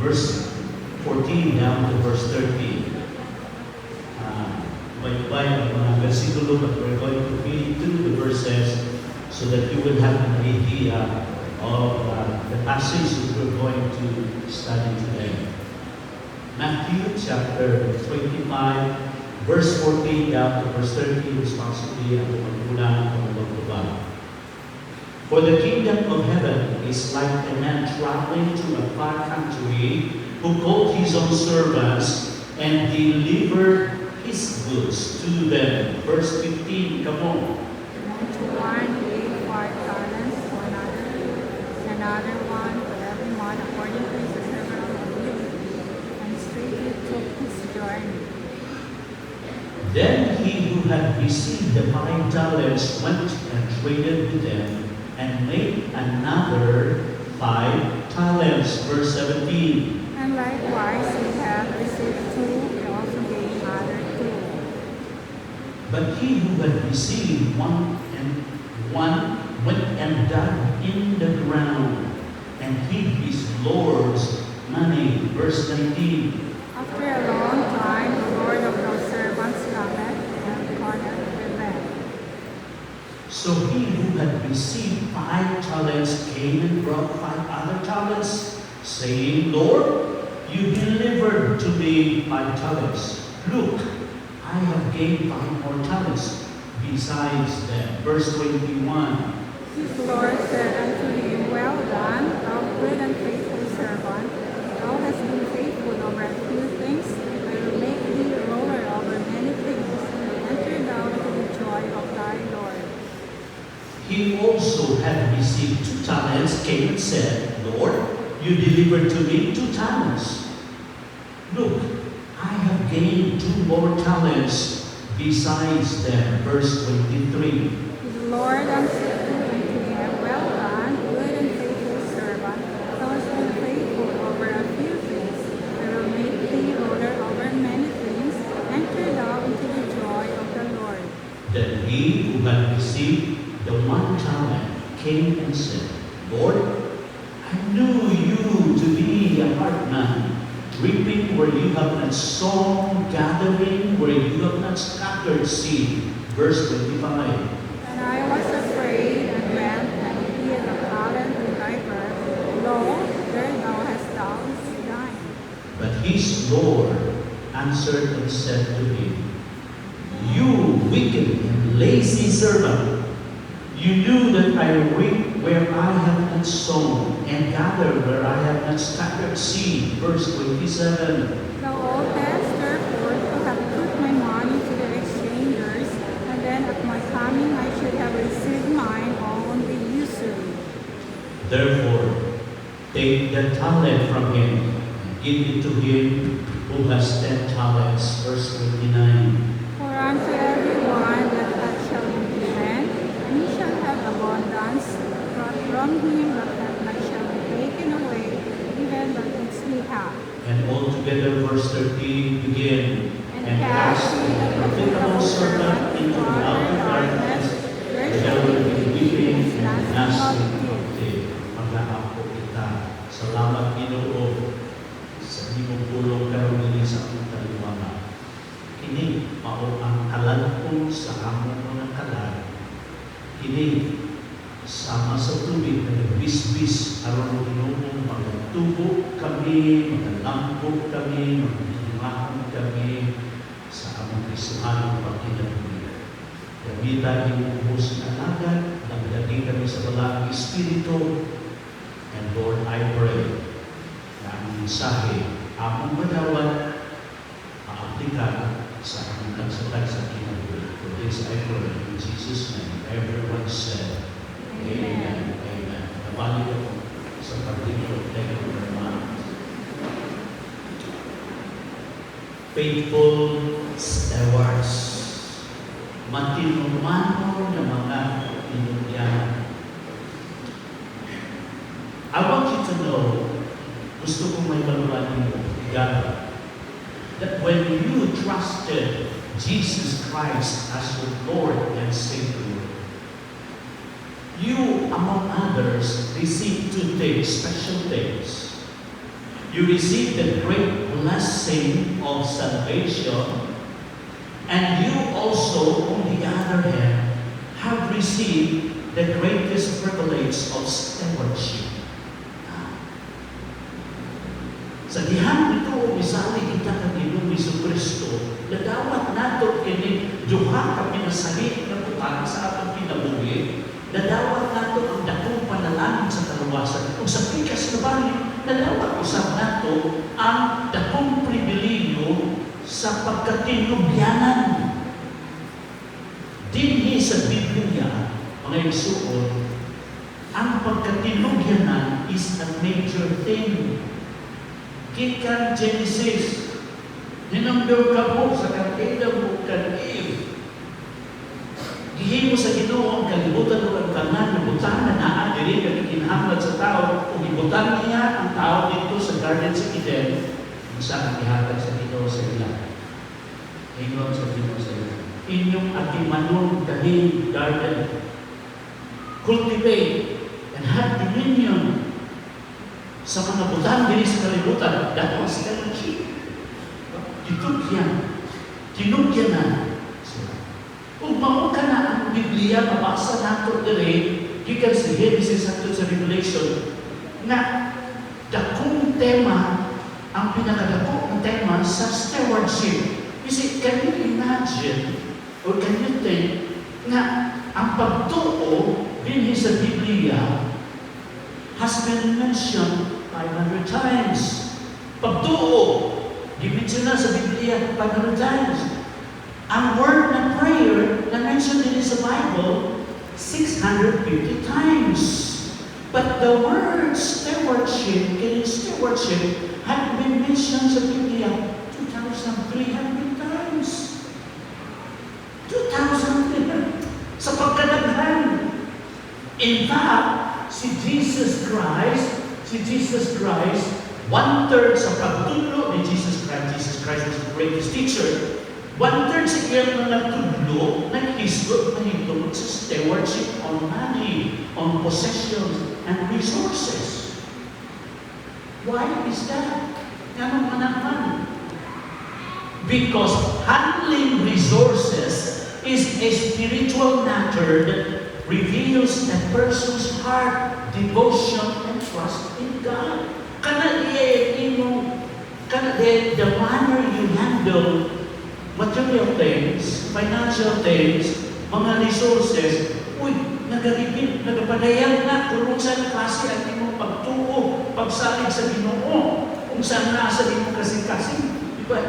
verse 14 down to verse 13. By ang mga versikulo, but we're going to read through the verses so that you will have an idea of the passage that we're going to study today. Matthew chapter 25, verse 14 down to verse 13, responsibly ang magmula ng magbaba. For the kingdom of heaven is like a man traveling to a far country who called his own servants and delivered his goods to them. Verse 15, come on. To one gave 5 talents, to another one, to every one according to his several ability, and straightway took his journey. Then he who had received the 5 talents went and traded with them and made another 5 talents. Verse 17. And likewise he had received 2, he also gave other 2. But he who had received one went and dug in the ground and hid his Lord's money. Verse 19. After a long time, the Lord of those servants cometh and conneth with them. So he who had received 5 talents came and brought 5 other talents, saying, Lord, you delivered to me 5 talents. Look, I have gained 5 more talents besides them. Verse 21. His Lord said unto him, Well done, thou good and faithful servant. Thou hast been faithful over a few things, I will make thee ruler over many things. Enter thou into the joy of thy Lord. He also had received 2 talents, came and said, Lord, you delivered to me 2 talents. Look, I have gained 2 more talents besides them. Verse 23. His Lord answered unto him, Well done, good and faithful servant. Thou hast been faithful over a few things. I will make thee ruler over many things. Enter thou into the joy of the Lord. Then he who had received the 1 talent came and said, Lord, I knew you to be a hard man, reaping where you have not sown, gathering where you have not scattered seed. Verse 25. And I was afraid and went and hid a talent in thy earth. Lo, there thou hast thine. But his Lord answered and said to him, You wicked and lazy servant, you knew that I reap where I have not sown, and gather where I have not scattered seed. Verse 27. Thou oughtest therefore to have put my money to the exchangers, and then at my coming I should have received mine on the usury. Therefore, take the talent from him, and give it to him who has 10 talents. Verse 29. For unto every one that shall be given, and he shall have abundance, but from him that shall be taken away, even that which he hath. And altogether, verse 13, begin. And cast ye the profitable servant into the outer darkness, there shall be weeping and gnashing of teeth. Pag-aapo kita. Salamat, Ginoo, sa imong pulong karon dinhi sa akong kaliwala. Kini mao ang kalalpon sa among mga kalag. Kini sama sa tubig na nagbisbis aron Ginoo magtubo kami, magalambog kami, maghimahon kami sa among Kristohanong pagkinabuhi. Gamitan imong buhos na alagad, nagdagi kami sa balang Espiritu. And Lord, I pray na ang mensahe among madawat maaplikan sa among kagsatag sa kinabuhi. For this I pray in Jesus' name. Everyone said, Amen. Amen. Nabalik ako sa particular thing of our minds. Faithful stewards. Matinumano na mga pinunyan. I want you to know, gusto kong may maluwanin mo, God, that when you trusted Jesus Christ as your Lord and Savior, you, among others, received 2 things, special things. you receive the great blessing of salvation, and you also, on the other hand, have received the greatest privilege of stewardship. Sa dihang ito, misali kita ng Ginoong Jesucristo, nadawat nato kini duha ka pinasalit na butang sa atong kinabuhi, nadawat nato ang dakong panalangin sa kaluwasan. Kung sa pikas na bali, nadawat usab nato ang dakong pribilehyo sa pagkatinubyanan. Dinhi sa Biblia, mga igsuon, ang pagkatinubyanan is a major thing. Gikan Genesis, ninamdaw ka mo sa Adam o kan Eve. Gihimo sa Ginoo ang kalibutan o ang tanan na butanan na diri ka gikinahanglan sa tao kung ibutan niya ang tao dito sa Garden sa Eden, sa gihatag sa Ginoo sa ila. Ingon sa Ginoo sa ila. Inyong atimanon kaning garden. Cultivate and have dominion sa mga butang diri sa kalibutan. That was the key. Tinugyanan sila. Kung mao ka na ang Biblia, mabasa nato diri, gikan sa Genesis hangtod sa Revelation, na dakong tema, ang pinakadako ng tema sa stewardship. You see, can you imagine, or can you think, na ang pagtuo din sa Biblia has been mentioned 500 times. Pagtuo, gimension na sa Biblia 500 times. Ang word na prayer na mentioned din sa Bible 650 times. But the word stewardship had been mentioned sa Biblia 2,300 times. 2,300 sa pagkadaghan. In fact, si Jesus Christ, 1/3 sa pagtudlo ni Jesus Christ was the greatest teacher. 1/3 sa iyang mga nagtudlo, naghisgot na hitungod sa stewardship on money, on possessions, and resources. Why is that? Ganun manaman. Because handling resources is a spiritual matter that reveals a person's heart, devotion, and trust in God. The manner you handle material things, financial things, mga resources, nagapadayang na kung saan klase ang imong pagtuo, pagsalig sa Ginoo, kung saan nasa imong kasing-kasing. Diba,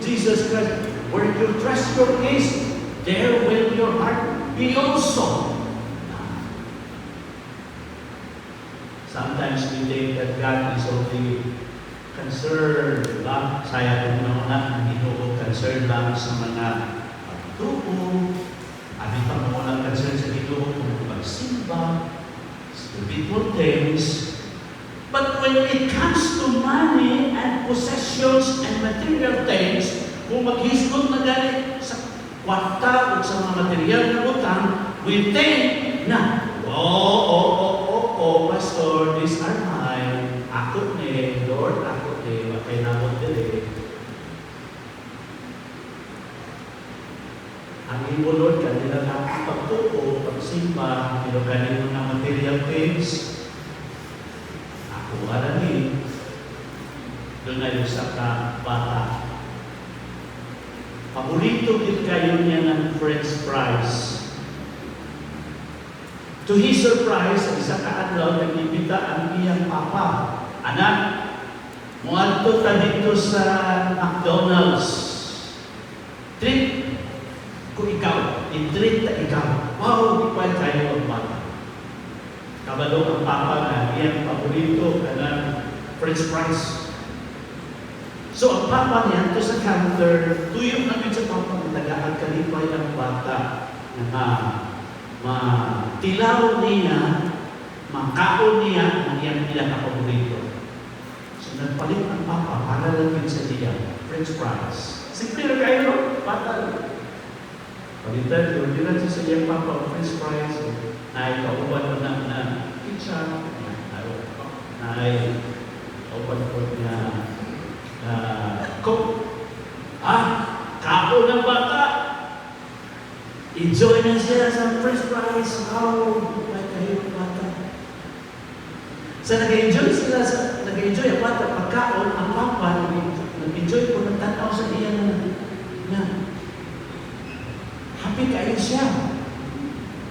Jesus Christ, where your treasure is, there will your heart be also. Sometimes we think that God is only concerned lang, saya kung nauna, ang Ginoo concerned lang sa mga pagtuo, aming pangunang concern sa Ginoo kung pagsimba, spiritual things. But when it comes to money and possessions and material things, kung maghisgot na galit sa kwarta o sa mga material na utang, we think na, Pastor, these are mine. Ako ni, Lord, ako ni, makainamot dili. Ang imo, Lord, kanila na pagtuo, pagsimba, pero kanila mga material things, ako arani. Doon na yung sa bata. Paborito din kayo niya ng French fries. To his surprise, sa isa kaadlaw, nag-ibita ang iyang papa. Anak, muadto ta dito sa McDonald's. Treat ko ikaw. I-treat ta ikaw. Wow, di pa kayo ang bata. Kabalo ang papa na iyang paborito kanang French fries. So, ang papa niya, to sa counter, tuyong namin sa papa, natagaan kalipay ang bata na matilaw niya, makaon niya ang iyang pinakapaborito. So, nagpalit ang papa para lang sa niya, French fries. Simple na kayo, bata. Palitan, ordinan sa iyang papa, French fries, na ikauban mo na pizza, na ikauban po niya Nag-enjoy na siya sa first prize. Wow! May kahirap bata. Sa nag-enjoy sila, nag-enjoy ang bata, pagkaon, ang papa, nag-enjoy po ng tanaw sa iya na happy kayo siya.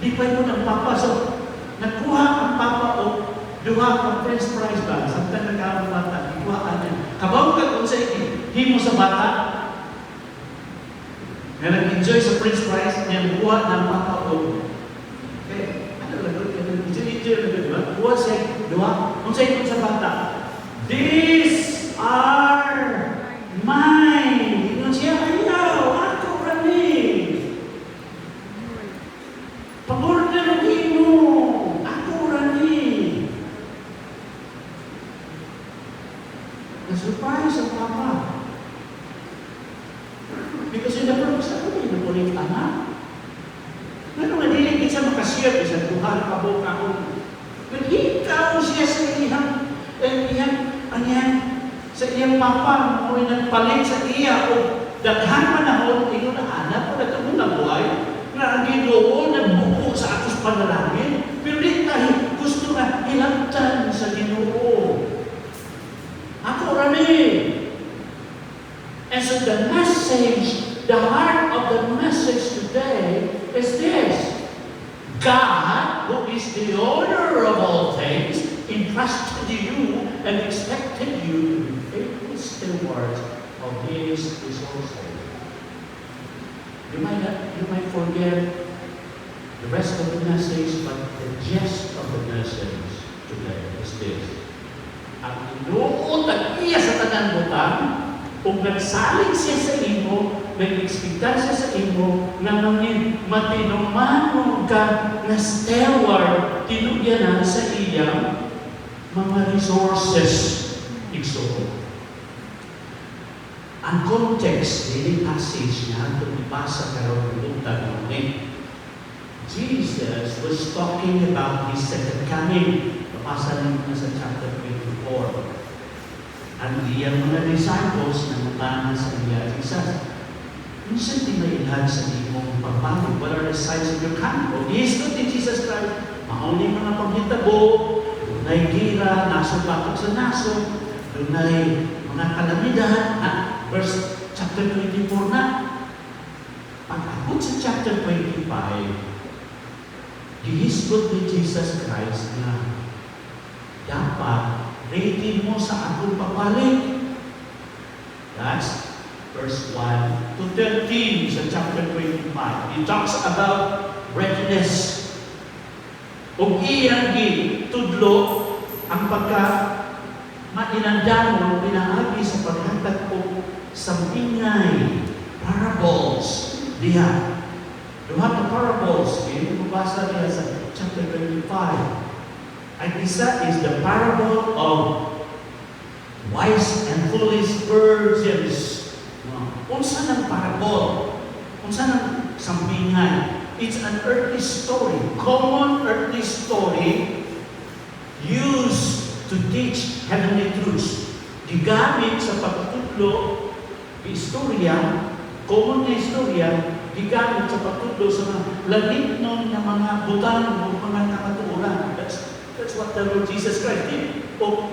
Di pa yun ang papa. So, nagkuha ang papa o duha ang first prize ba? Samtang nagkaroon ng bata, ikuhaan niya. Kabaw ka kung sa himo sa bata, na nag-enjoy sa Prince Prize, niya buhat ng mga o. Okay, ano lang, enjoy lang, di ba? Buhat siya, diba? Kung sa ikon sa bata, these are mine. Inon siya, ayaw, ako rani. Pag-order ng ino, ako rani. Na-surprise ang papa. Because in the purpose ako, hindi na ulit anak. Ano nga, hindi siya makasiyap, isa tuhan, kabok ako. Naghikaw siya sa sa iyang papa, mo nagpalit sa iya, o daghan manahon, ino na anak, o natamo na buhay, na ang Ginoo, nagbuko sa atos panalangin, pero di tayo gusto na hilangtan sa Ginoo. Ako rami. And so the message, the heart of the message today is this. God, who is the owner of all things, entrusted you and expected you to be faithful stewards of His resources. You might forget the rest of the message, but the gist of the message today is this. Ang Ginoo tag-iya sa tanan butang, kung nagsalig siya sa imo, nag-expectan siya sa imo, na matinumanong ka na steward, tinugyanan sa iyang mga resources. Igsuko. Ang context, hindi passage niya, itong ipasa karoon ng buntag ng Jesus was talking about His second coming. Papasa naman na sa chapter 24. Ang iyang mga disciples na mutana sa iya, Jesus, minsan di mailhan sa imong pagbalik. What are the signs of your coming? O gihisgot ni Jesus Christ, mauni mga paghitabo, dunay gira, naso batok sa naso, dunay mga kalamidad, verse chapter 24 na. Pag-abot sa chapter 25, gihisgot ni Jesus Christ na dapat ready mo sa akong pagbalik. That's verse 1 to 13 sa chapter 25. He talks about readiness. Kung iyang tudlo ang pagka mainandamon, pinaagi sa paghatag ko sa ingay, parables. Diha. Duha ka parables. Yung mabasa niya sa chapter 25. Ang isa is the parable of wise and foolish virgins. Unsa ng parable? Unsa ng sambingan? It's an earthly story, common earthly story used to teach heavenly truths. Gigamit sa pagtutlo, istorya, common na istorya, gigamit sa pagtutlo sa mga lagitnon ng mga butang o mga nakatuuran. That's what the Lord Jesus Christ did. O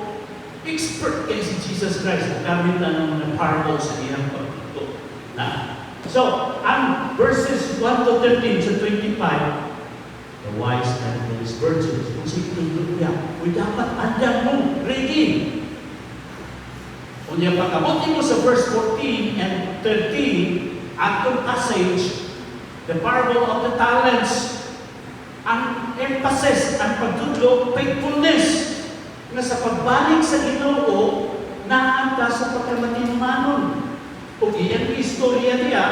expert kay si Jesus Christ, gamit na ng mga parables sa iyang pagtutlo. So, ang verses 1 to 13 sa 25, the wise and foolish virgins, kung si tutulog niya, we dapat andyan mo, ready. Kung niya pagkabuti mo sa verse 14 and 13, atong passage, the parable of the talents, ang emphasis, ang pagtudlo, faithfulness, na sa pagbalik sa Ginoo, naanta sa pagkamatinumanon. Kung iyan ang istorya niya,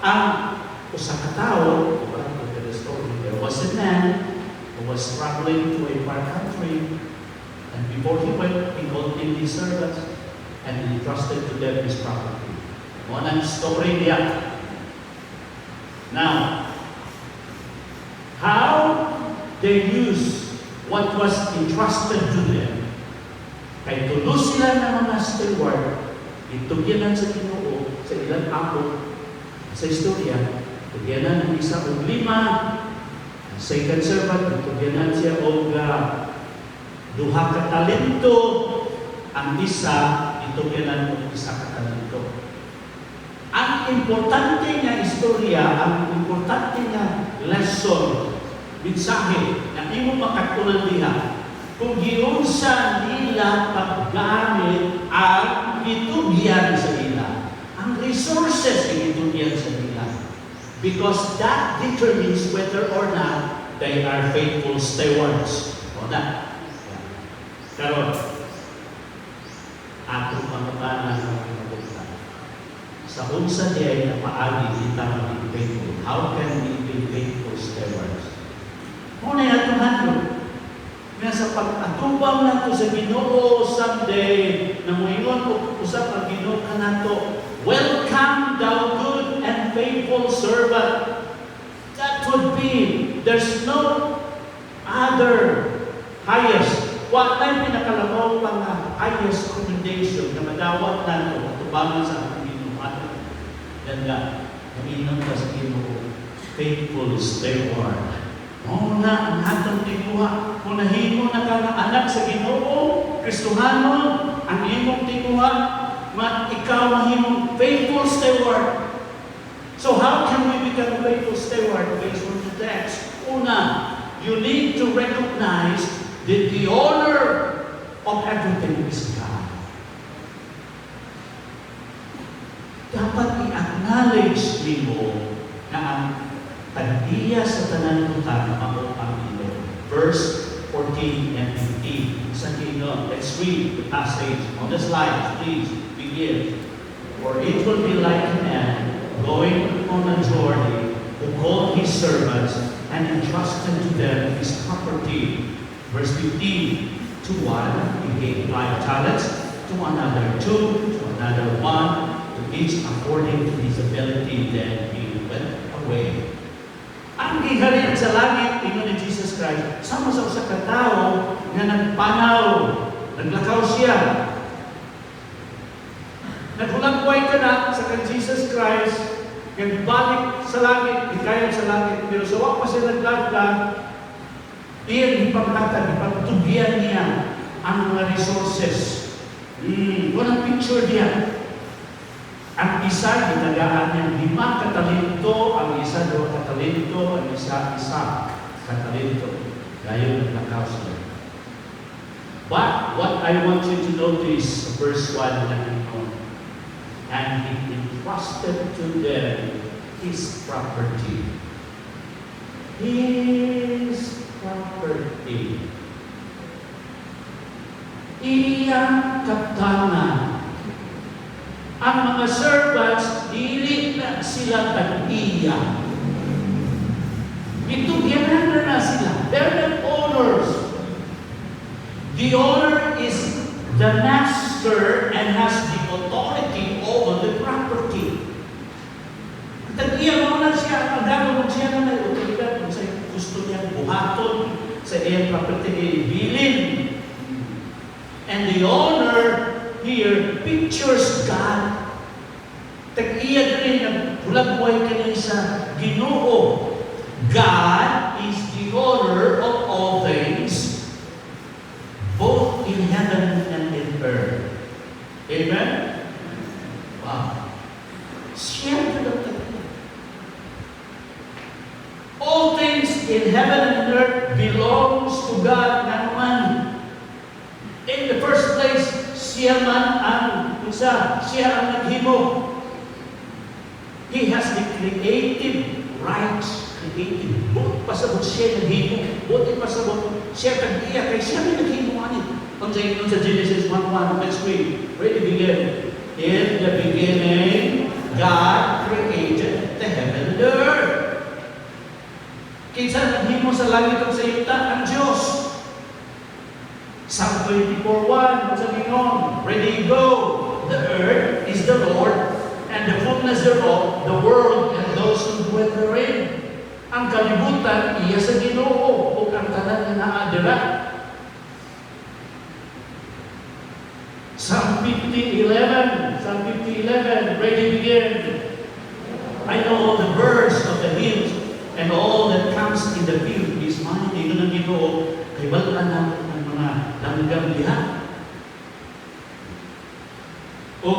ang usa ka tao, there was a man who was traveling to a far country, and before he went, he called in his servants, and he entrusted to them his property. Mo ang story niya. Now, how they use what was entrusted to them. Kay tulo sila ng mga steward, itugyanan sa Ginoo, sa ilang ako, sa istorya, Tugyanan ang isa o 5. Ang second servant, tugyanan siya o 2 ka talento. Ang isa, itugyanan o 1 ka talento. Ang importante nga istorya, ang importante nga lesson, mensahe na imo makatulad diha, kung giunsa nila paggamit ang gitugyan sa ila, ang resources ang gitugyan sa ila. Because that determines whether or not they are faithful stewards. O na. Karon, atong pangutanan ng pagkakutan. Sa unsa diay na paagi kita maging faithful. How can we be faithful stewards? Muna yung atong handlo. Nga sa pag-atubang nato sa Ginoo someday, na moingon o usap ang Ginoo ka nato, welcome thou good and faithful servant. That would be, there's no other highest. What na pinakalabaw pang highest commendation na madawat nato atubangan sa atong Ginoo ato. Dan nga, naginom ka sa Ginoo, faithful steward. Mao na ang atong tiguha. Kung nahimo na ka nga anak sa Ginoo, Kristohanon, ang imong tiguha, ikaw mahimong faithful steward. So how can we become faithful steward based on the text? Una, you need to recognize that the owner of everything is God. Dapat i-acknowledge mo na ang tagdiya sa tanan lutan mao ang Ginoo. Verse 14 and 15. Sa Ginoo, let's read the passage on the slide. Please begin. For it will be like a man going on a journey who called his servants and entrusted to them his property. Verse 15. To one he gave 5 talents, to another 2, to another 1, to each according to his ability. Then he went away. Ang gihalin sa langit, ingon ni Jesus Christ, sama sa usa ka tawo nga nagpanaw, naglakaw siya. Nagulagway ka na sa kan Jesus Christ, nagbalik sa langit, ikayan sa langit, pero sa wak pa siya naglaglag, iyan ipaglatag, ipagtugyan niya ang mga resources. Walang picture diyan. Ang isa, ginagaan niyang 5 katalento, ang isa 2 katalento, ang isa katalento. Gayon ang nakaw siya. But what I want you to notice, verse 1 na ito, and he entrusted to them his property. His property. Iyang kaptanan. Ang mga servants, dili na sila tag-iya. Itugyanan na sila. They're the owners. The owner is the master and has the authority over the property. Tag-iya mo na siya, magagawa mo siya na may otoridad kung sa gusto niya buhaton sa iyang property, bilin. And the owner here pictures God. Tag-iya rin na bulagway ka rin sa Ginoo. God is the owner of all things, both in heaven and in earth. Amen? Wow. Siya ito na tag-iya. All things in heaven and in earth belongs to God naman. In the first place, siya man ang siya ang naghimo. He has the creative rights, creative. Buot pasabot siya naghimo. Buot pasabot siya tag-iya kay siya may naghimo ani. Kung sa Genesis 1:1, let's read. Ready, begin. In the beginning, God created the heaven and the earth. Kinsa naghimo sa langit ug sa yuta? Ang Diyos. Psalm 24:1, sabi nun, ready, go. The earth is the Lord, and the fullness thereof, the world, and those who dwell therein. Ang kalibutan, iya sa Ginoo, o ang tanan na naadira. Psalm 50:11, ready, begin. I know all the birds of the and all that comes in the field is mine. Ito ng Ginoo, kay wala na ang mga langgam diha. O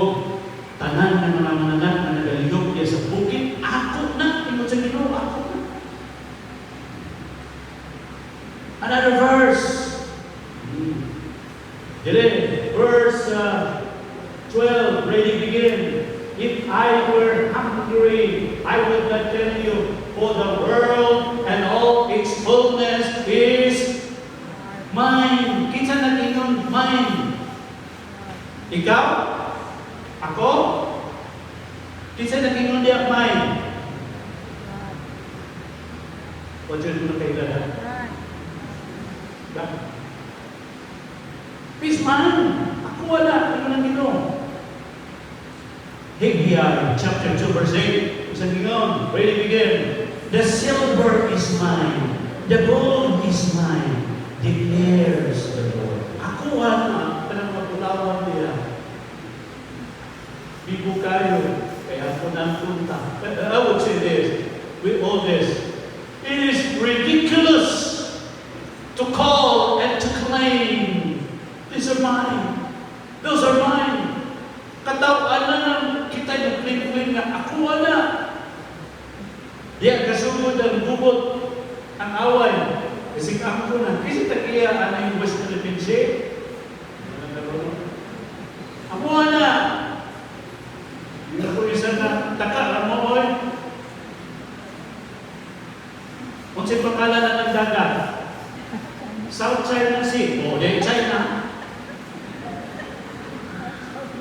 tanan ng mga mananap na nagalihok diya sa bukid, ako na, ito sa Ginoo, ako na. Another verse. Verse 12, ready begin. If I were hungry, I would not tell you, for the world and all its fullness is mine. Kinsa nag-ingon mine? Ikaw? Ako? Kinsa nag-ingon diya mine? What's your name kailan? It's mine. Ako wala. Ano nang Ginoo? Haggai chapter 2 verse 8. Sa Ginoo, ready begin. The silver is mine. The gold is mine. Declares the Lord. Ako wala. Kanang mapulawan niya. Bigo kayo. Kaya ako nang punta. I would say this. With all this. It is ridiculous to call and to claim, these are mine, those are mine. Katawaan na lang kita yung claim nga, ako wala. Diyan kasugod ang bubot, ang away. Kasi ako na, kasi takiya, ano yung West Philippine Sea? Ako wala. Hindi ako isa na, taka, mo oy. Kung siya pangalan na ng dagat, South China Sea, o di China.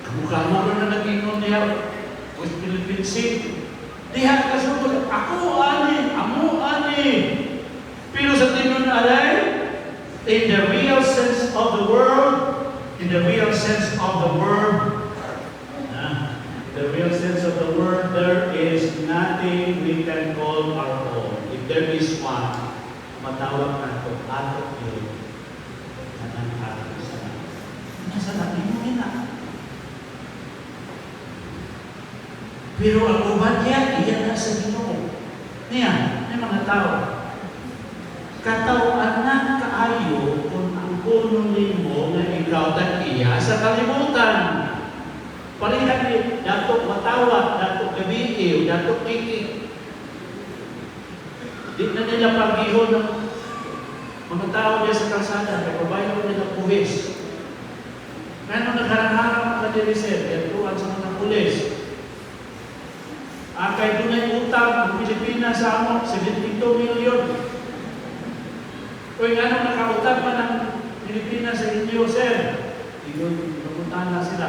Kamukha mo rin na nag-ingon niya, West Philippine Sea. Diha kasugod, ako ani, amo ani. Pero sa tinon alay, in the real sense of the word, there is nothing we can call our own. If there is one, matawag na ito, ato yun, na ang ato sa natin. Nasa natin mo na. Pero ang uban niya, iyan na sa Ginoo. Niya, may mga tao. Katawaan na kaayo kung ang puno mo na ikaw takiya sa kalimutan. Palihan ni datok matawag, datok gabiiw, datok kikik. Di na nila pag-ihon ng mga tao niya sa kalsada, kaya pabayo nila puwis. Kaya nung nagharang-harang mga dirisel, yan tuwan sa mga pulis. Kaya doon ay utang ng Pilipinas sa amok, 72 milyon. Kung ano nakautang pa ng Pilipinas sa inyo, sir, yun, napuntahan na sila.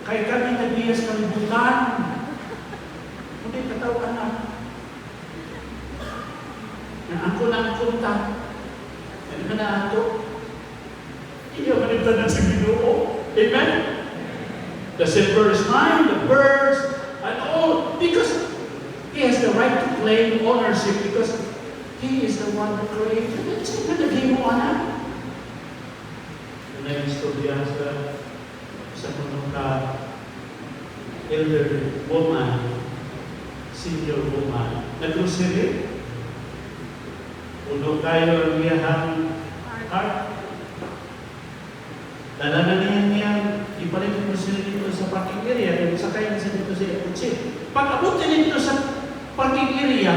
Kaya kami nabiyas kalibutan. Hindi katawaan na. Na ako lang punta. Ano ka na ako? Hindi ako nagtanong sa Ginoo. Amen? The silver is mine, the birds, and all. Because He has the right to claim ownership because He is the one who created it. Sino naging mo, anak? Yung na-istorya sa mga elderly woman, senior woman, nag-grocery. Puno kayo ang iyahang heart. Dala na niya ipalit mo sila dito sa parking area, kaya sakay na sila dito sa kutsi. Pag abutin dito sa parking area,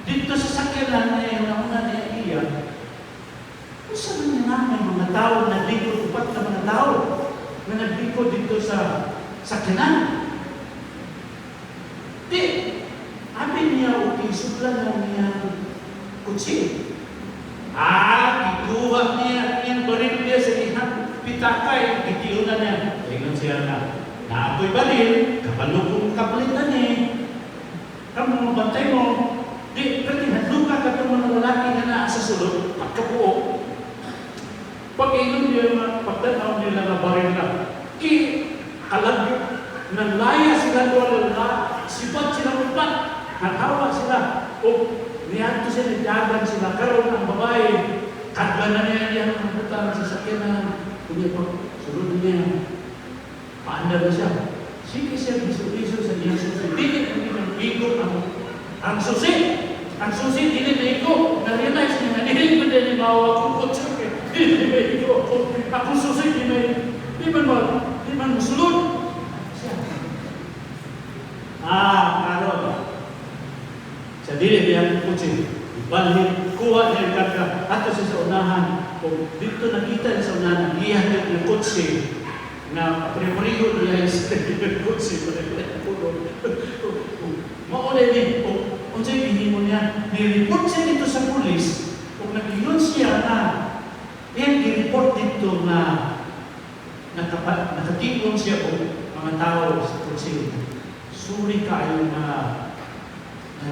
dito sa sakyanan na yung nauna niya iya, kung saan naman mga tao na nagbiko, upat na mga tao na nagbiko dito sa sakyanan. Di, abin niya, okay, suplan lang niya kutsi. Ikuha niya, yung baril niya sa ihang pitakay, itiunan niya. Tingnan siya na, naapoy baril, kapalukong kapalitan kamu bantay mo, di, pwede hadluka ka itong mga lalaki na naa sa sulod, pagkabuo. Pag-inom niya, pagdanaw niya na baril na, kalagyo, nalaya sila doon, sipat sila upat, natawa sila, o niyanto sila, nagdagan sila, karoon ang babae, kadga na niya niya ang butang sa sakyanan, kunya po, sulod niya, paanda na siya. Sige siya, biso-biso sa niya susunod. Hindi, hindi, bigo ako. Ang susi, dili na iko. Na-realize niya, dili ko din mawa akong kotse. Dili na iko. Akong susi, di man musulod. Karon. Sa dili niya akong kotse. Balhin, kuha niya yung karga. Ato siya sa unahan. Kung dito nakita niya sa unahan, iyahan yung kotse na pare-pareho niya yung kotse. Mauna din, kung sa'yo hihimo niya, nireport siya dito sa pulis, kung nag-iyon siya na, i-report dito na nakatipon siya kung mga tao sa kotse. Sorry kayo na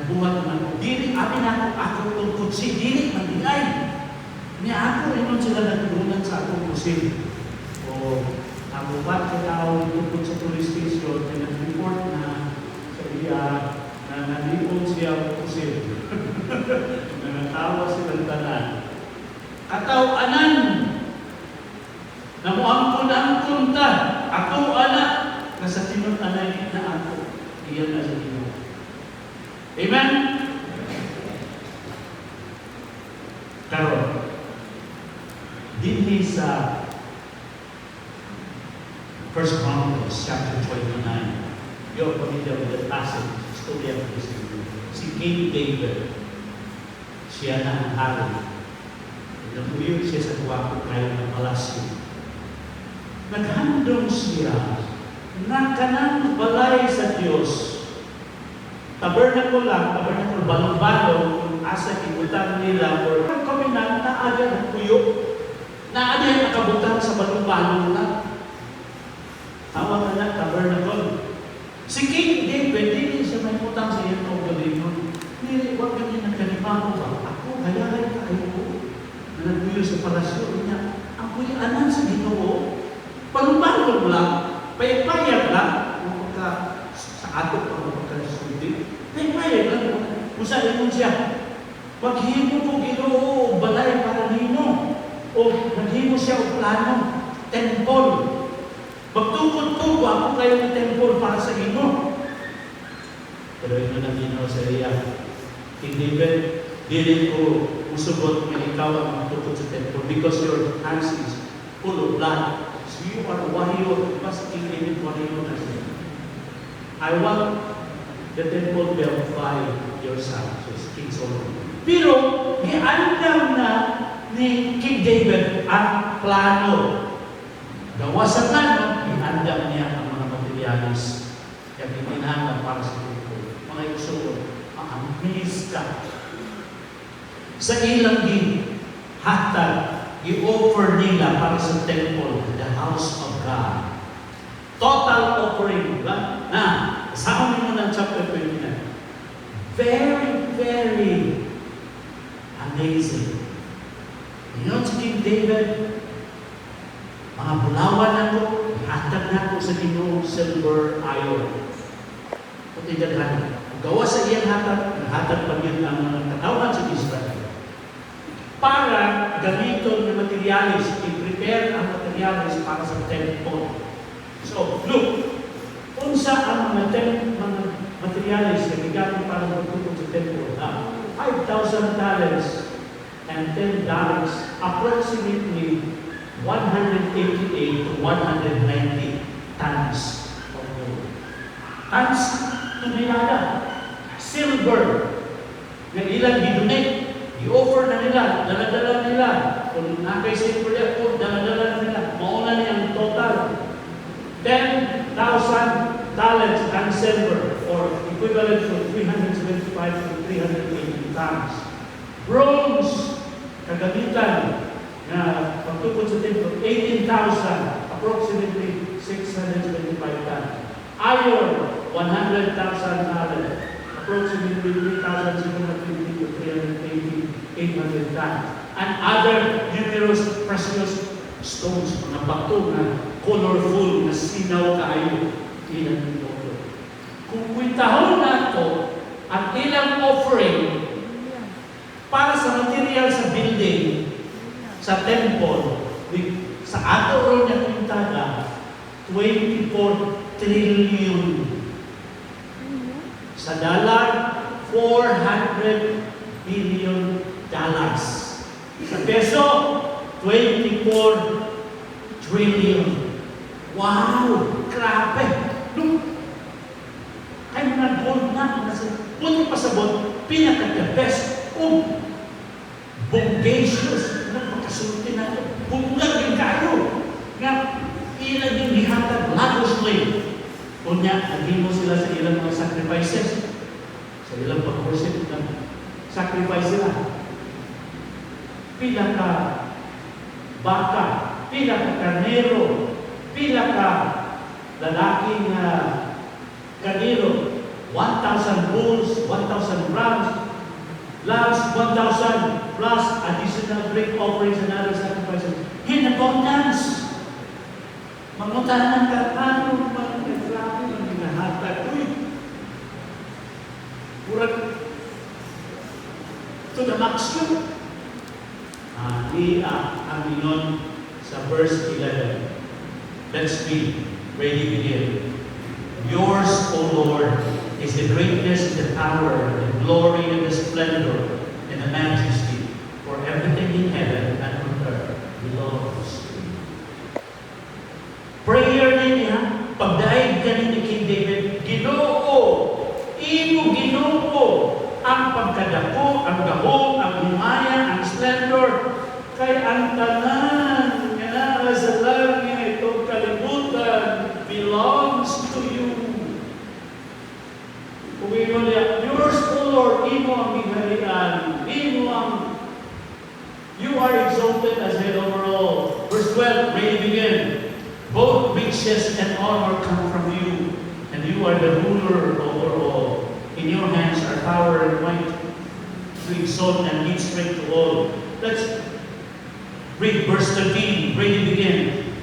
buhat naman. Dili, amin ako itong kotse, dili, mandiay. Niya ako, inon sila nagtulungan sa akong kotse. O, ang buhat ka tao dito sa police station, na nag-report na sa iya, na nalipon siya kotse. Nangatawa silang tanan. Katawanan na muangkon-angkon ta. Ako anak na sa tinutanan na ako. Iyan na sa Ginoo. Amen? Karon, dinhi sa 1 Chronicles chapter 29. You're familiar with the passage, story of this. Si King David, siya na ang hari. Naguyog siya sa tuwako kayo ng palasyo. Naghandong siya na kanang balay sa Diyos. Tabernacle, balong-balong, kung asa ibutan nila, or kami na naagad ang kuyo, naagad ang nakabutang sa balong-balong na. Tawag na tabernacle. Si King David, hindi siya may utang sa iyo ng galinon. Hindi, huwag ganyan ang kanibago ba? Ako, hayahay ka kayo na nagbuyo sa palasyo niya. Ang kuyanan sa Ginoo, balong-balong lang, paypayag lang, sa ato pa magkakasunod. Paypayag lang, kung saan mo siya, maghimo ko Ginoo, balay para nino, o naghimo siya o plano, temple. Magtukod-tugo ako kayo ng temple para sa Ginoo. Pero ito na Ginoo sa iya. King David, dili ko usugot na ikaw ang magtukod sa temple because your hands is full of blood. So you are a warrior. Mas King David warrior na siya. I want the temple built by your son, so King Solomon. Pero, iandam na ni King David ang plano. Gawa sa plano, iandam niya ang mga materialis. Kaya pinahangap para sa temple. Mga isuot, amaze ka. Sa ilang hatag, i-offer nila para sa temple, the house of God. Total offering, ba? Na, kasama mo ng chapter 29. Very, very amazing. You know, si King David, mga bulawan ako, hatag na ako sa Ginoo, silver, iron. Pati daghan. Gawa sa iyang hatag pa yun ang mga katawan sa Israel. Para gamiton ng materialis, i-prepare ang materialis para sa temple. So, look, unsa ang mga materialis na gigamit para magtukod sa temple. 5,000 talents and $10, approximately 188 to 190 tons of gold. Tons, tunayada. Silver, na ilang gidonate, i-offer na nila, dala-dala nila. Kung nakay silver ako, dala-dala nila. Mauna niyang total. 10,000 talents and silver, or equivalent to 375 to 380 tons. Bronze, kagamitan, na pagtukod sa temple, 18,000, approximately 625 tons. Iron, 100,000 talents, approximately 3,750 to 800 tons. And other numerous precious stones, mga bato na colorful, na sinaw kaayo, ilang minuto. Kung kwintahon na ito, ang ilang offering para sa material sa building, sa temple, sa ato ron na kwintada, 24 trillion. Sa dollar, $4 $400 billion. Sa peso, 24 trillion. Wow! Grabe! Nung ay mga gold na, punti pasabot, pinaka-the best o bongacious na pagkasulti na ito. Bungang din kayo nga ilang yung hihatag lavishly. Kunya, naging mo sila sa ilang mga sacrifices. Sa ilang pag-worship na sacrifice sila. Pila ka baka, pila ka karnero, pila ka lalaking karnero, 1,000 bulls, 1,000 rams, lambs, 1,000 plus additional drink offerings and other sacrifices. In abundance. Mangutahan ka, paano mag-grabe ng hinahatag? Uy! Murag to the max yun. Ang inon sa verse 11. Let's read. Ready, begin. Yours, O Lord, is the greatness and the power, and the glory and the splendor, and the majesty, for everything in heaven and on earth belongs to you. Prayer niya, pagdaig ka ni King David, Ginoo, imo Ginoo, ang pagkadako, ang gahom, ang himaya, ang splendor, kay ang tanan nga na sa langit o kalibutan belongs to you. Uwino niya, yours, O Lord, imo ang bigarian, imo ang, you are exalted as head over all. Verse 12, ready begin. Both riches and honor come from you, and you are the ruler over all. In your hands are power and might to exalt and give strength to all. Let's read verse 13. Ready begin.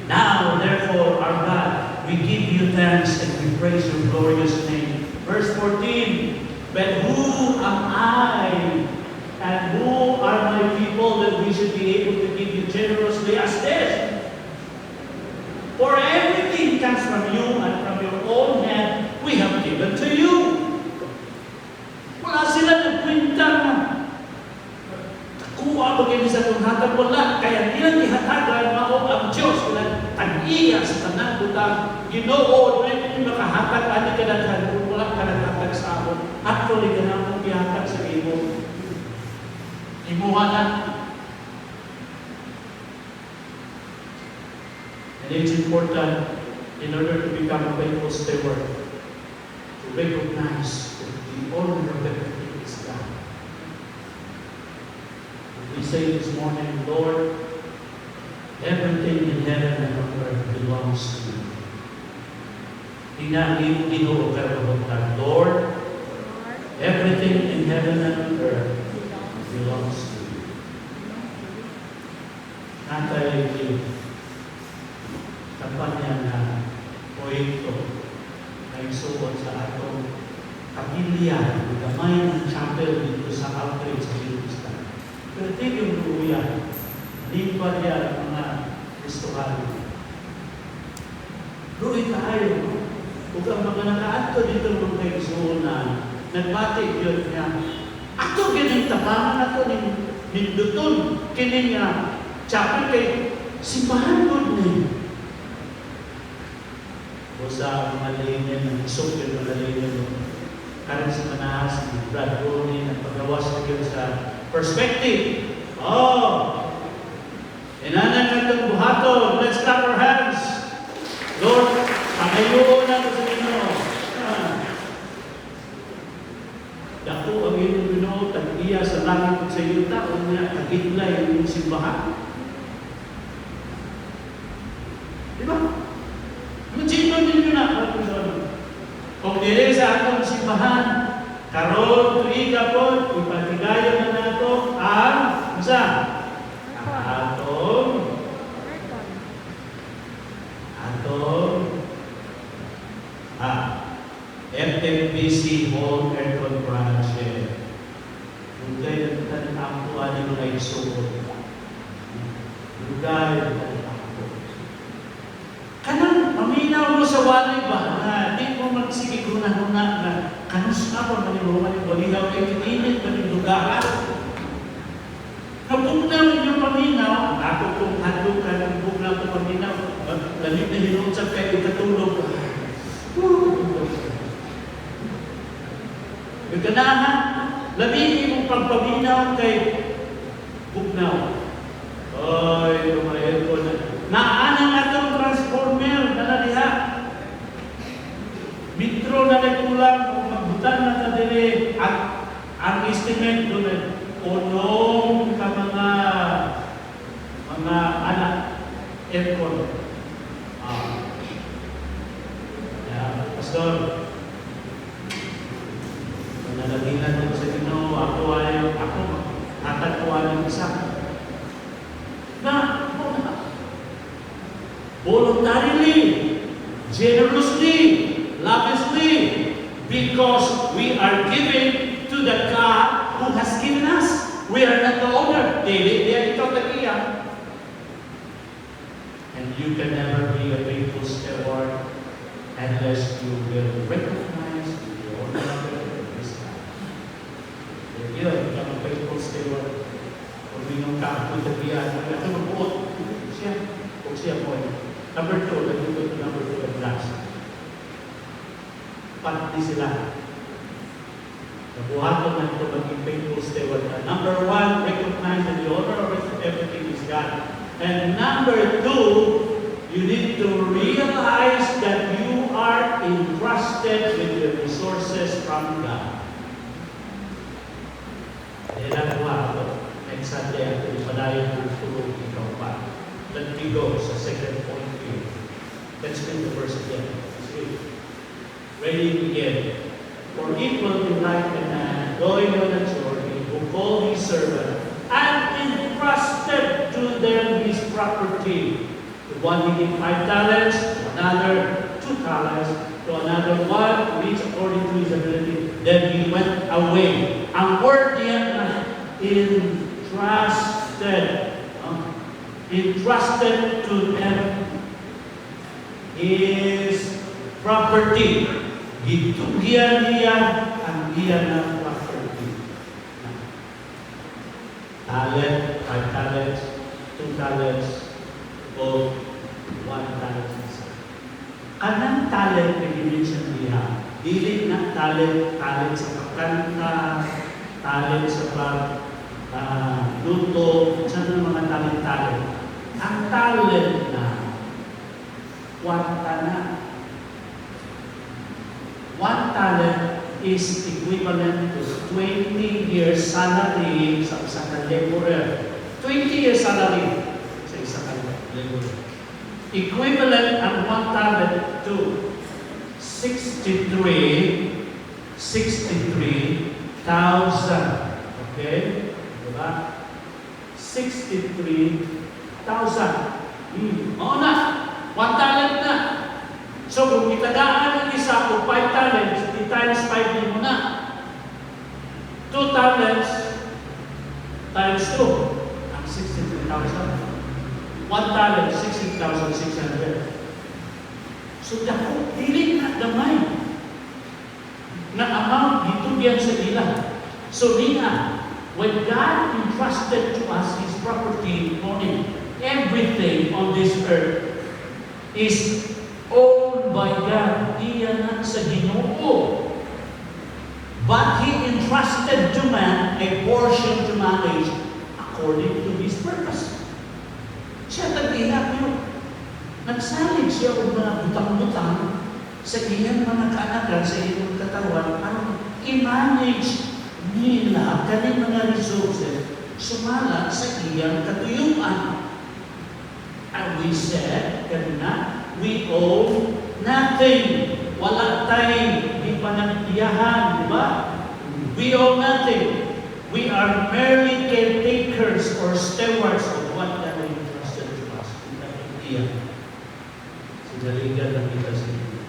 Now, therefore, our God, we give you thanks and we praise your glorious name. Verse 14. But who am I and who are my people that we should be able to give you generously as this? For everything comes from you and from your own hand we have given to you. Wala sila nagkwinta na kuha ba kayo sa itong hatag? Wala. Kaya nilang ihatagan mao ang Diyos. Ilang tag-iya sa tanang butang. Ginoo, doon yung makahatag, ani ka naghatag, kung wala ka naghatag sa ako. Actually, ka na akong ihatag sa imo. Imuha na. And it's important, in order to become a faithful steward, to recognize that the owner of everything is God. We say this morning, Lord, everything in heaven and on earth belongs to you. Ginoo ka, Lord, everything in heaven and on earth belongs to you. Natay kampanya na proyekto na isuot sa atong kapilya, gamay ng chapel dito sa outreach sa Jerusalem. Pero ito yung luya, hindi pa niya mga Kristohano. Luwi tayo. Kung ang mga nakaadto dito mga kaigsoon na nagbatik yun niya, ato gining tabangan ato ning duton, kining chapel kay simbahan good name. O sa mga linya ng isok yung mga linya ng karin sa manahas ng Brad Rooney na paggawas na yun sa perspective. Oh! Inanan na itong buhaton. Let's clap our hands. Lord, pangayuon na ito sa Ginoo. Dako ang iyong Ginoo, tag-iya sa langit sa iyong taon niya, tag-itlay ang iyong simbahan. Diba? Imagine ninyo na, kung dili sa atong simbahan, karon tuiga po, ipatigayon na nato ang FMBC Hall Aircon Project. Lugay na tanang ko ani mga isuot. Lugay na tanang ko. Kanang maminaw mo sa walay ba? Di mo magsigiguna-huna na kanus na pa maniluman yung baligaw kay kinimit na yung lugaran. Nabugnaw ninyong paminaw, ako kung hadlo ka ng bugnaw ko paminaw, lamig na hinunsap kayo katulog. Nagkanahan, lamig mong pagpaminaw kay bugnaw. Ay, lumayan ko na. Naanang atong transformer na naliha. Mitro na nagkulang kung magbutan na sa dili at ang estimate doon unong ka mga anak aircon. Pastor, nalagyan ko sa Ginoo, ako tatagpuan ng isa. Voluntarily, generously, lavishly, because we are giving to the God who has given us. We are not the owner. David, ikaw tagiya. And you can never be a faithful steward unless you will recognize the owner of this God. If you become a faithful steward, kung minong ka ako tagiya, ito magbuot, siya po. Number 2, let's go to number 2 at last. Pati sila. Nabuhaton na ito maging faithful steward. Number 1, recognize that the owner of everything is God. And number 2, you need to realize that you are entrusted with the resources from God. Kailan ko ako, next Sunday ako ipadayon ng tulog ikaw pa. Let me go sa second point here. Let's read the verse again. Let's read. Ready, begin. For equal in like a man going on a journey who called his servant and entrusted to them his property. To one he gave 5 talents, to another 2 talents, to another 1, each according to his ability. Then he went away. Ang word niya na entrusted to them his property. Gitugyan niya ang iya ng property. Talent, 5 talents, 2 talents, o 1 talent. Anong talent na dimension niya? Dili na talent sa pagkanta, talent sa pagluto, saan ang mga talent. Ang talent na kwarta na. 1 talent is equivalent to 20 years salary sa isang laborer. 20 years salary sa isang laborer. Equivalent ang 1 talent to 63,000. Okay? Diba? 63,000. Oo na. 1 talent na. So, kung itagaan ng isa o 5 talents, times 5 din mo na. 2 talents times 2. Ang 63,000. 1 talent, 16,600. So, dako, dili na damay na amount dito diyan sa ila. So, niya, when God entrusted to us His property, everything on this earth is owned by God. Iyan na sa Ginoo. But He entrusted to man a portion to manage according to His purpose. Siya tag-inak yun. Nagsalig siya o mga butang-butang sa iyang mga kaanakan, sa iyong katawan, para i-manage nila kaning mga resources sumala sa iyang katuyuan. And we said, kanina, we owe nothing. Wala tayong di panagtiyahan, di ba? We owe nothing. We are merely caretakers or stewards of what God entrusted to us. Iya. Sinaligan na kita sa inyo.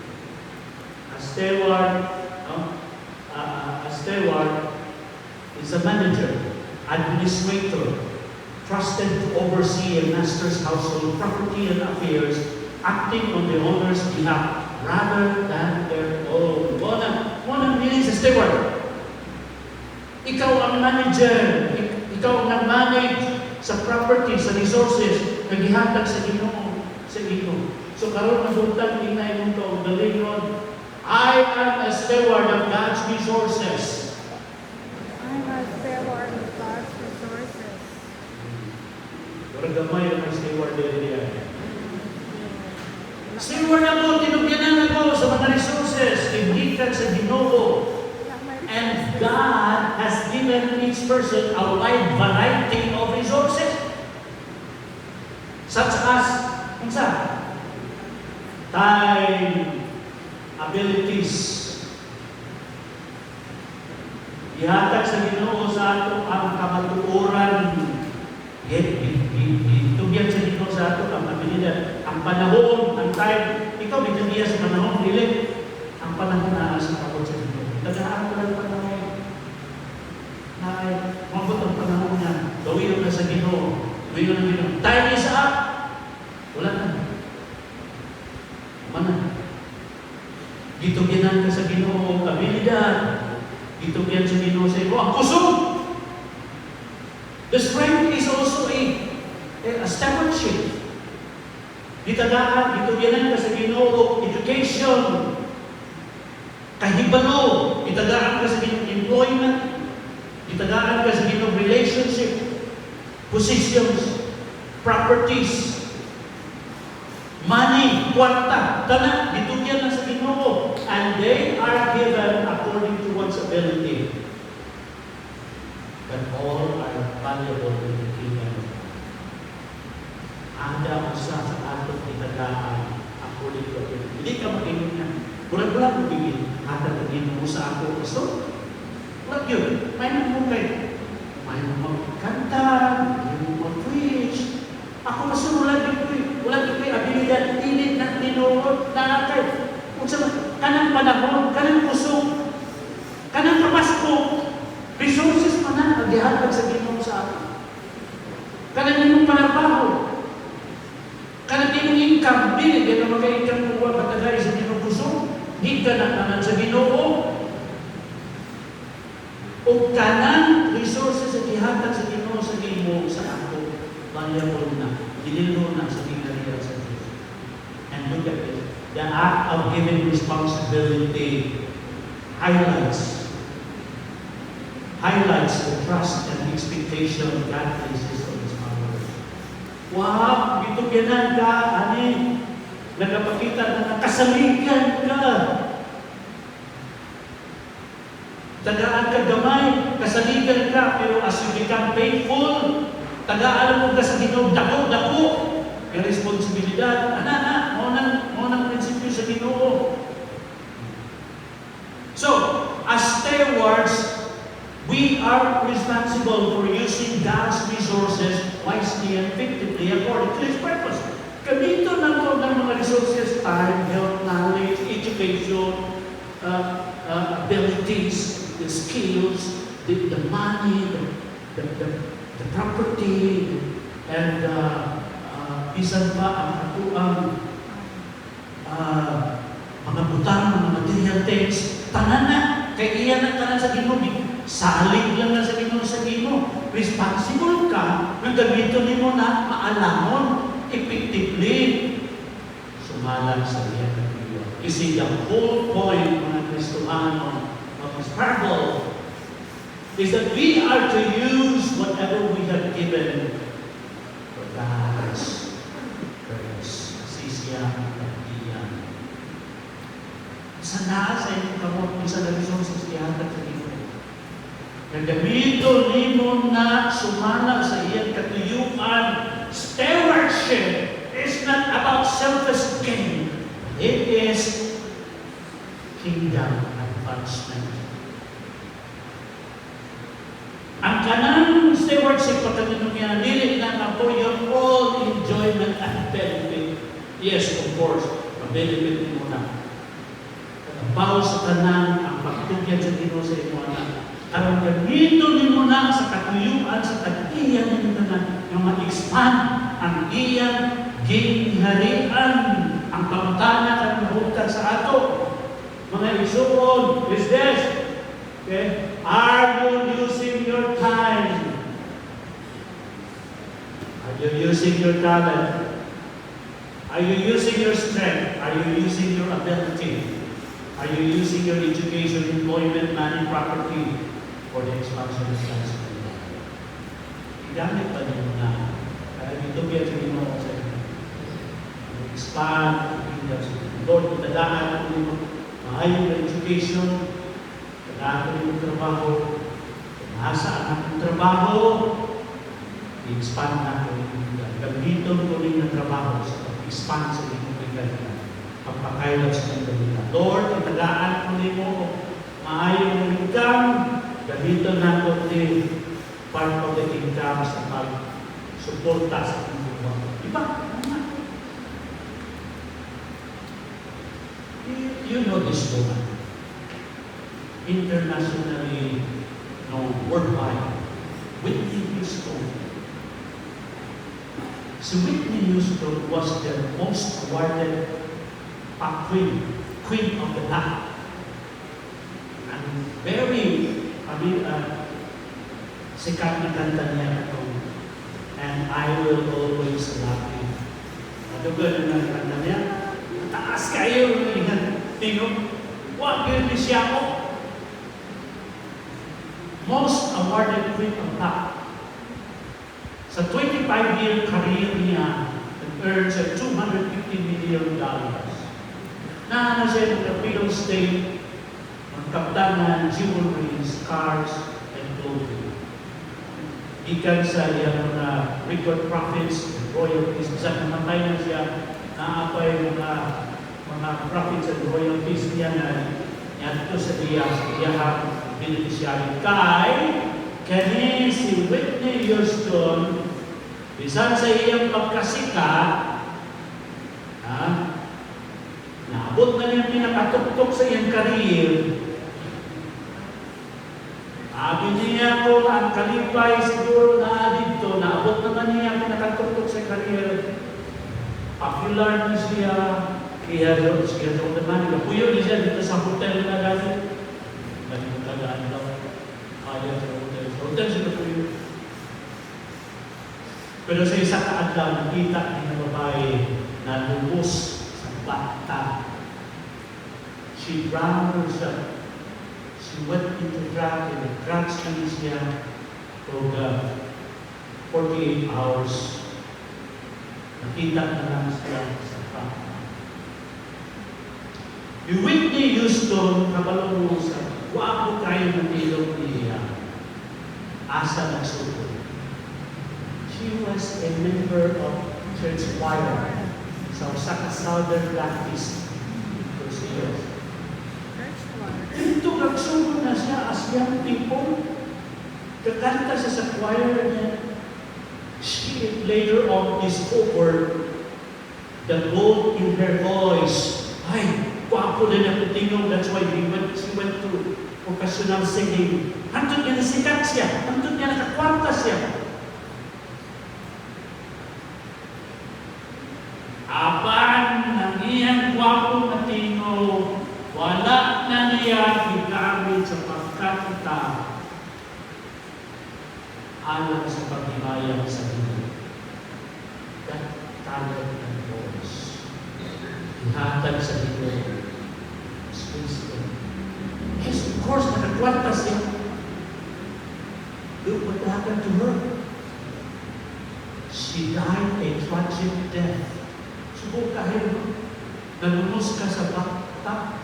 A steward is a manager, administrator, trusted to oversee a master's household property and affairs, acting on the owner's behalf rather than their own. mo nang meaning sa steward. Ikaw ang manager, ikaw ang nag-manage sa property, sa resources, naghihatag sa Ginoo, sa iyo. So karon madungtang inay mo to, galingon, I am a steward of God's resources. I'm a steward of God's resources. Pero gamay ang steward area. Steward ako, tinugyanan ako sa mga resources, ibigan sa Ginoo. And God has given each person a wide variety of resources. Such as, time, abilities. Ihatag sa Ginoo sa ato ang kamatuoran. Itugyan sa Ginoo sa ato ang abilidad. Ang panahon, ang time. Ikaw, bigyan sa panahon, dili. Ang panahon na sa kapot sa Ginoo. Tagaan ko lang panahon. Mabot ang panahon niya. Gawin na sa Ginoo. Gawin na Ginoo. Time is up. Wala na. Mana? Gitugyanan ka sa Ginoo, abilidad. Gitugyan sa Ginoo sa iyo. Ang kusog! The strength is also a stewardship. Gitagaan, gitugyanan ka sa Ginoo, education, kahibalo, itagaan ka sa Ginoo employment, itagaan ka sa Ginoo relationship, positions, properties, money, kwarta, tanan, ditugyan na sa Ginoo, and they are given according to one's ability. But all are valuable in the kingdom of God. Anda usa sa atong itagaan according to ability. Hindi ka makinig na. Bulag-bulag mo bigyan. Hata tingin mo sa ako. So, what yun? May namukay. May magkanta, may mag-preach. Ako kasi wala din ko abilidad, init na tinuod, nakakay. Kung sa kanang panahon, kanang kusog, kanang kapasko, resources pa na, agyahatag sa Ginoo sa akin. Kanang imong panabaho, kanang imong income, dili, kaya na mag-income kung wala patagay sa Ginoo kusog. Di ka na naman sa Ginoo. O kanang resources sa gihatag sa Ginoo sa imo sa ako, valuable na, ginilo na sa ginariya sa Diyos. And look at it. The act of giving responsibility highlights the trust and expectation God places on His followers. Wow! Bitugyanan ka, ani. Nagpakita na nakasaligan ka. Tagaan ka gamay, kasaligan ka, pero as you become faithful, tagaan mo ka sa Ginoo, dako-dako. Yung responsibilidad, monang prinsipyo sa Ginoo. So, as stewards, we are responsible for using God's resources wisely and effectively according to His purpose. Kamito na ito ng mga resources, time, health, knowledge, education, abilities, the skills, the money, the property, and bisan pa ang atuang mga butang, mga material things, tanan na, kay iyan ang tanan sa Ginoo, salig lang na sa Ginoo sa Ginoo. Responsible ka, na gamiton nimo na maalamon, effectively, sumalang sa iyang katiwa. You see, the whole point, mga Kristohano, of this parable, is that we are to use whatever we have given for God's purpose. Sisiya, katiyan. Sana sa inyong kamot, isa na resources ihatag sa Ginoo. Nagamito nimo na sumalang sa iyang katuyuan. Stewardship is not about selfish gain. It is kingdom advancement. Ang kanang stewardship pagkatino niya, dili na for your own enjoyment and benefit. Yes, of course, benefit mo na. Bawo sa tanan ang pagtugyan sa Ginoo sa imo anak. Aron gamito nimo na sa katuyuan sa tag-iyan nimo tanan nga ma-expand ang iyang gingharian, ang pamutana kang mahutag sa ato. Mga igsoon is this. Okay? Are you using your time? Are you using your talent? Are you using your strength? Are you using your ability? Are you using your education, employment, money, property for the expansion of God's kingdom? Gamit pa niyo na. Kaya dito kaya sa inyo sa expand the kingdom. Lord, tagaan ko yung maayong na education, tagaan ko yung trabaho, nasa anak ng trabaho, i-expand na ko yung kingdom. Gamiton ko rin ng trabaho sa pag-expand sa inyong kingdom. Pagpakailan sa kingdom nila. Lord, tagaan ko rin mo maayong na income, gamiton na ko din part of the income sa pag-suporta sa kingdom. Diba? You know this woman. Internationally known, worldwide. Whitney Houston. So Whitney Houston was the most awarded queen of the pop. And very, sikat na kanta niya ito. And I will always love you. Ano ba na kanta niya? Taas kayo, tingog. What good is siya ako? Most awarded queen of pop. Sa 25-year career niya, nag-earn siya $250 million. Na siya ng Capitol State, magkaptanan, jewelries, cars, and clothing. Ikan sa iyang record profits, royalties, sa namatay na siya, naapay mga profits and royalties niya na ito sa iyahang beneficiary. Kani si Whitney Houston, bisan sa iyang pagkasikat, naabot na niya pinakatuktok sa iyang karir. Sabi niya ko, ang kalipay siguro na dito, naabot naman niya pinakatuktok sa karir. Popular na siya, kaya siya doon naman. Puyo na siya dito sa hotel na gano'n. Ganyan tagaan daw. Kaya sa hotel. Sa hotel siya puyo. Pero sa isa kaadlaw, nakita niya na babae na lubos sa bata. She drowned herself. She went into drug and the drugs na siya for 48 hours. Nakita na lang siya sa bata. Yung Whitney Houston, kabalong mo sa wapo kayo ng ilong niya. Asa nagsuko. She was a member of church choir sa Osaka Southern Baptist. Ito nagsuko na siya as young people. Kakanta siya sa choir niya. She later on discovered the gold in her voice. Ay, kwapo na niya putingong. That's why she went to professional singing. Hantod niya nasikat siya. Hantod niya nakakwarta siya. Apan ng iyang kwapo na tingo, wala na niya gigamit sa pagkanta alam sa paghimayang sa Diyos. That talent and voice. Ihatag sa Diyos. Wisdom. Yes, of course, nakakwarta siya. Look what happened to her. She died a tragic death. Subukahin mo. Nalunos ka sa bata.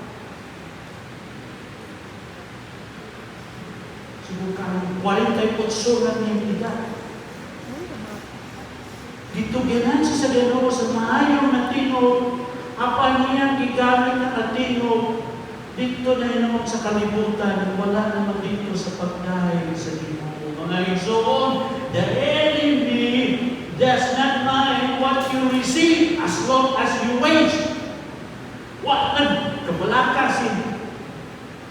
Subukahin. 48 lang niyang edad. Dito ganan siya sa Ginoo sa maayong na tinog. Apa niyang gigamit na katingog. Dito na yun sa kalibutan. Wala naman dito sa pagkain sa Ginoo. Mga igsoon, the enemy does not mind what you receive as long as you wait. What kabalaka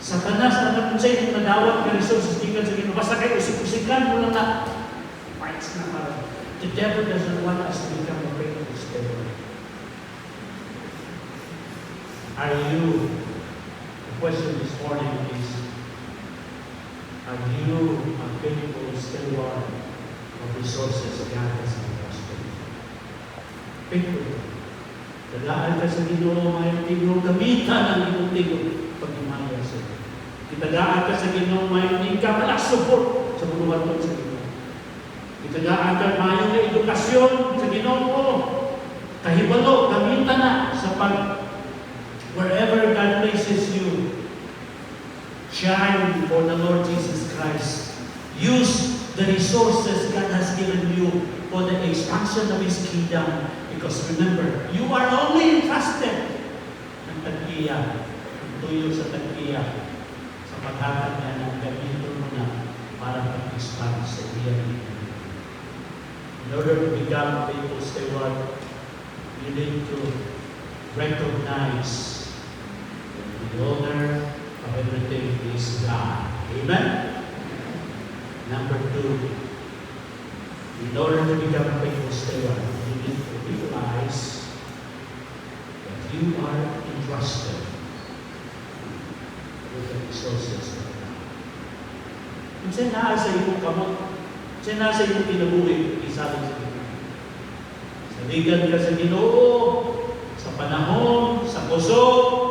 Satanas na napunsay ng nadawat ka resources di ka sa Ginoo. Basta kayo usik-usikan mo lang na fights na para. The devil doesn't want us to become a great devil. Are you question this morning is, are you a faithful steward of resources God has entrusted? Faithful. Tagaan ka sa Ginoo, may tigno, gamitan ang iyong tigno pag-imaya sa iyo. Kitagaan ka sa Ginoo, may hindi ka malasupot sa buluhan sa Ginoo. Kitagaan ka mayong edukasyon sa Ginoo. Kahibalo, gamitan na sa wherever God places you. Shine for the Lord Jesus Christ. Use the resources God has given you for the expansion of His kingdom. Because remember, you are only entrusted ng tag-iya, tuyo sa tag-iya, sa paghatag niya ng gamitin mo na para pag-expand sa iyan. In order to become a faithful steward, you need to recognize the owner of everything is God. Amen? Number 2, in order to become a faithful steward, you need to realize that you are entrusted with the resources of God. Kung siya naa sa iyong kamot, siya naa sa iyong kinabuhi, isabi sa Ginoo. Saligan ka sa Ginoo, sa panahon, sa kusog,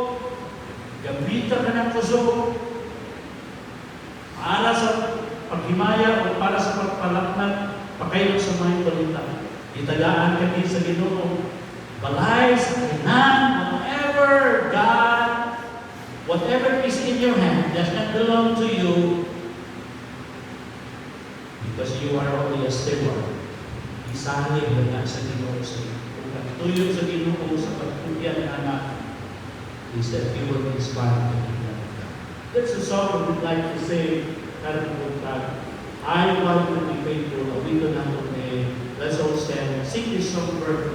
gamitan ka ng kusog para sa paghimaya o para sa pagpalaknat, pakayon sa mga balita. Itagaan ka din sa Ginoo. Balay sa kinan, whatever is in your hand does not belong to you because you are only a steward. Isalig na sa Ginoo sa iyo. Kung tuyo sa Ginoo sa pagtugyan ng anak, is that you will inspire the kingdom of God. That's a song I would like to say. I want to be faithful. We do not obey. Let's all stand. Sing this song for